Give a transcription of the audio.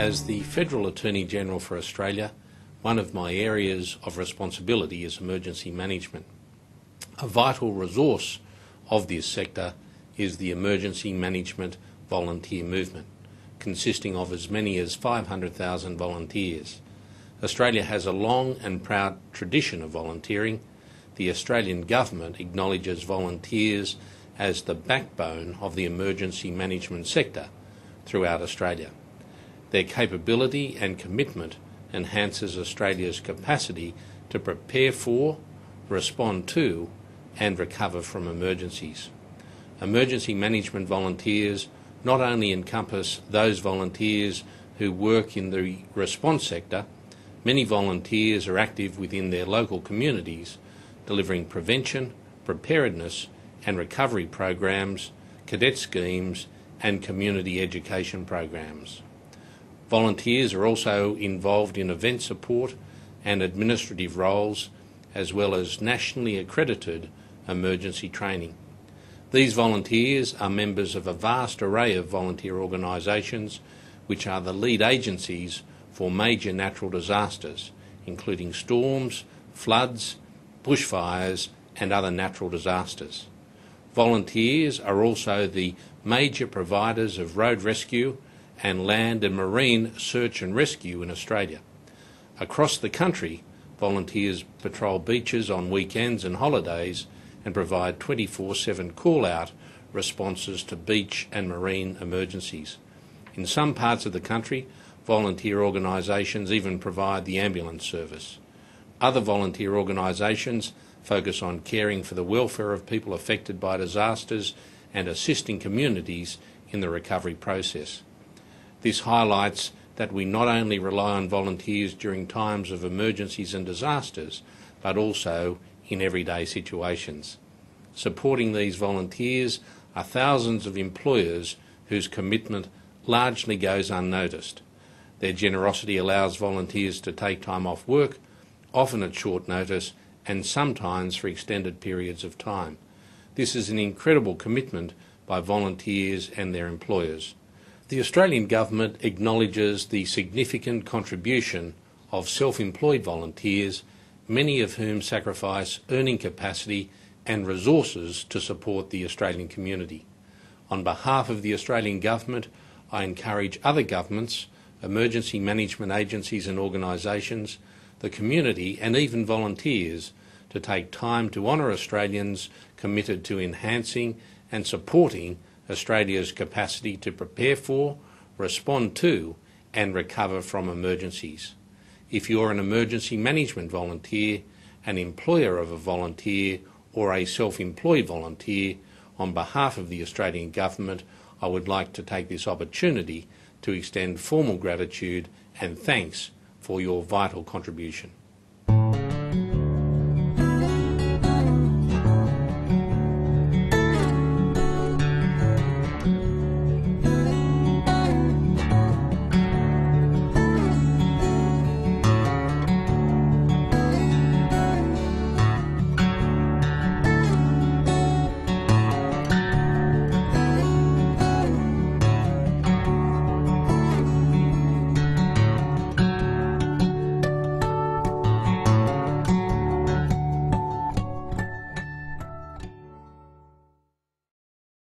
As the Federal Attorney-General for Australia, one of my areas of responsibility is emergency management. A vital resource of this sector is the emergency management volunteer movement, consisting of as many as 500,000 volunteers. Australia has a long and proud tradition of volunteering. The Australian Government acknowledges volunteers as the backbone of the emergency management sector throughout Australia. Their capability and commitment enhances Australia's capacity to prepare for, respond to and recover from emergencies. Emergency management volunteers not only encompass those volunteers who work in the response sector. Many volunteers are active within their local communities, delivering prevention, preparedness and recovery programs, cadet schemes and community education programs. Volunteers are also involved in event support and administrative roles, as well as nationally accredited emergency training. These volunteers are members of a vast array of volunteer organisations, which are the lead agencies for major natural disasters, including storms, floods, bushfires and other natural disasters. Volunteers are also the major providers of road rescue and land and marine search and rescue in Australia. Across the country, volunteers patrol beaches on weekends and holidays and provide 24/7 call-out responses to beach and marine emergencies. In some parts of the country, volunteer organisations even provide the ambulance service. Other volunteer organisations focus on caring for the welfare of people affected by disasters and assisting communities in the recovery process. This highlights that we not only rely on volunteers during times of emergencies and disasters, but also in everyday situations. Supporting these volunteers are thousands of employers whose commitment largely goes unnoticed. Their generosity allows volunteers to take time off work, often at short notice, and sometimes for extended periods of time. This is an incredible commitment by volunteers and their employers. The Australian Government acknowledges the significant contribution of self-employed volunteers, many of whom sacrifice earning capacity and resources to support the Australian community. On behalf of the Australian Government, I encourage other governments, emergency management agencies and organisations, the community and even volunteers to take time to honour Australians committed to enhancing and supporting Australia's capacity to prepare for, respond to and recover from emergencies. If you're an emergency management volunteer, an employer of a volunteer or a self-employed volunteer, on behalf of the Australian Government, I would like to take this opportunity to extend formal gratitude and thanks for your vital contribution.